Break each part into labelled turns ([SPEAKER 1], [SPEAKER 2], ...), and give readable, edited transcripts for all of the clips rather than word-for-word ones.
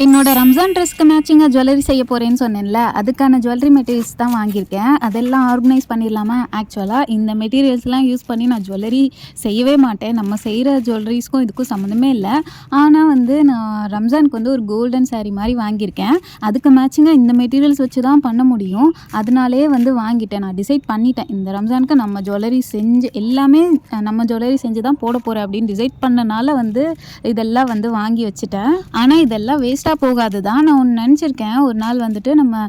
[SPEAKER 1] என்னோட ரம்ஜான் ட்ரெஸ்க்கு மேட்சிங்காக ஜுவல்லரி செய்ய போகிறேன்னு சொன்னேன்ல, அதுக்கான ஜுவல்லரி மெட்டீரியல்ஸ் தான் வாங்கியிருக்கேன். அதெல்லாம் ஆர்கனைஸ் பண்ணிடலாமா? ஆக்சுவலாக இந்த மெட்டீரியல்ஸ்லாம் யூஸ் பண்ணி நான் ஜுவல்லரி செய்யவே மாட்டேன். நம்ம செய்கிற ஜுவல்லரிஸ்க்கும் இதுக்கும் சம்மந்தமே இல்லை. ஆனால் நான் ரம்ஜானுக்கு ஒரு கோல்டன் சாரீ மாதிரி வாங்கியிருக்கேன். அதுக்கு மேட்சிங்காக இந்த மெட்டீரியல்ஸ் வச்சு தான் பண்ண முடியும். அதனாலே வாங்கிட்டேன். நான் டிசைட் பண்ணிட்டேன். இந்த ரம்ஜானுக்கு நம்ம ஜுவல்லரி செஞ்சு எல்லாமே நம்ம ஜுவல்லரி செஞ்சு தான் போட போகிறேன் அப்படின்னு டிசைட் பண்ணனால இதெல்லாம் வாங்கி வச்சுட்டேன். ஆனால் இதெல்லாம் வேஸ்ட்டாக போகாது தான். நான் ஒன்று நினச்சிருக்கேன். ஒரு நாள் நம்ம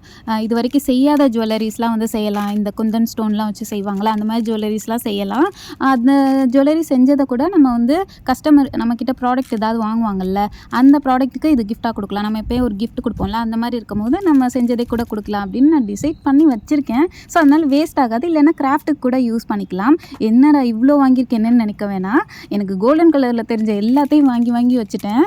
[SPEAKER 1] இது வரைக்கும் செய்யாத ஜுவல்லரிஸ்லாம் செய்யலாம். இந்த குந்தன் ஸ்டோன்லாம் வச்சு செய்வாங்களா, அந்த மாதிரி ஜுவல்லரிஸ்லாம் செய்யலாம். அந்த ஜுவல்லரி செஞ்சதை கூட நம்ம கஸ்டமர் நம்மக்கிட்ட ப்ராடக்ட் ஏதாவது வாங்குவாங்கல்ல, அந்த ப்ராடக்ட்டுக்கு இது கிஃப்டாக கொடுக்கலாம். நம்ம எப்போயும் ஒரு கிஃப்ட் கொடுப்போம்ல, அந்த மாதிரி இருக்கும்போது நம்ம செஞ்சதை கூட கொடுக்கலாம் அப்படின்னு நான் டிசைட் பண்ணி வச்சுருக்கேன். ஸோ அதனால் வேஸ்ட் ஆகாது. இல்லைன்னா கிராஃப்ட்டுக்கு கூட யூஸ் பண்ணிக்கலாம். என்னடா இவ்வளோ வாங்கியிருக்கேன்னு நினைக்க வேணாம். எனக்கு கோல்டன் கலரில் தெரிஞ்ச எல்லாத்தையும் வாங்கி வச்சுட்டேன்.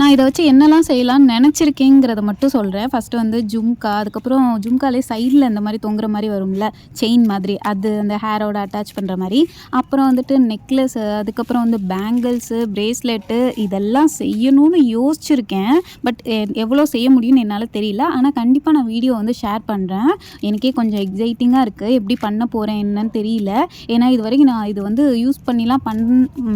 [SPEAKER 1] நான் இதை வச்சு என்னெல்லாம் செய்யலாம்னு நினச்சிருக்கேங்கிறத மட்டும் சொல்கிறேன். ஃபஸ்ட்டு ஜும்கா, அதுக்கப்புறம் ஜும்காலே சைடில் இந்த மாதிரி தொங்குற மாதிரி வரும்ல, செயின் மாதிரி, அது அந்த ஹேரோட அட்டாச் பண்ணுற மாதிரி. அப்புறம் நெக்லஸ்ஸு, அதுக்கப்புறம் பேங்கிள்ஸு, பிரேஸ்லெட்டு, இதெல்லாம் செய்யணும்னு யோசிச்சுருக்கேன். பட் எவ்வளோ செய்ய முடியும்னு என்னால் தெரியல. ஆனால் கண்டிப்பாக நான் வீடியோ ஷேர் பண்ணுறேன். எனக்கே கொஞ்சம் எக்ஸைட்டிங்காக இருக்குது. எப்படி பண்ண போகிறேன் என்னன்னு தெரியல. ஏன்னா இது வரைக்கும் நான் இது யூஸ் பண்ணிலாம்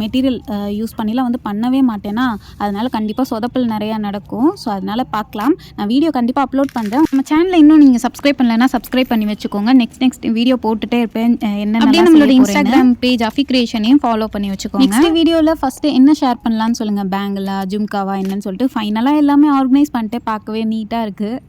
[SPEAKER 1] மெட்டீரியல் யூஸ் பண்ணிலாம் பண்ணவே மாட்டேன்னா, அதனால் கண்டிப்பாக சொதப்பல் நிறையா நடக்கும். ஸோ அதனால் பார்க்கலாம். நான் வீடியோ கண்டிப்பாக அப்லோட் பண்ணுறேன். நம்ம சேனலை இன்னும் நீங்கள் சப்ஸ்கிரைப் பண்ணலைன்னா சப்ஸ்கிரைப் பண்ணி வச்சுக்கோங்க. நெக்ஸ்ட் வீடியோ போட்டுகிட்டே இருப்பேன். அப்படியே நம்மளோட இன்ஸ்டாகிராம் பேஜ் அஃபி கிரியேஷனையும் ஃபாலோ பண்ணி வச்சுக்கோங்க. நெக்ஸ்ட் வீடியோவில் ஃபஸ்ட்டு என்ன ஷேர் பண்ணலான்னு சொல்லுங்கள். பேங்கிளா, ஜும்காவா என்னன்னு சொல்லிட்டு ஃபைனலாக எல்லாமே ஆர்கனைஸ் பண்ணிட்டு பார்க்கவே நீட்டாக இருக்குது.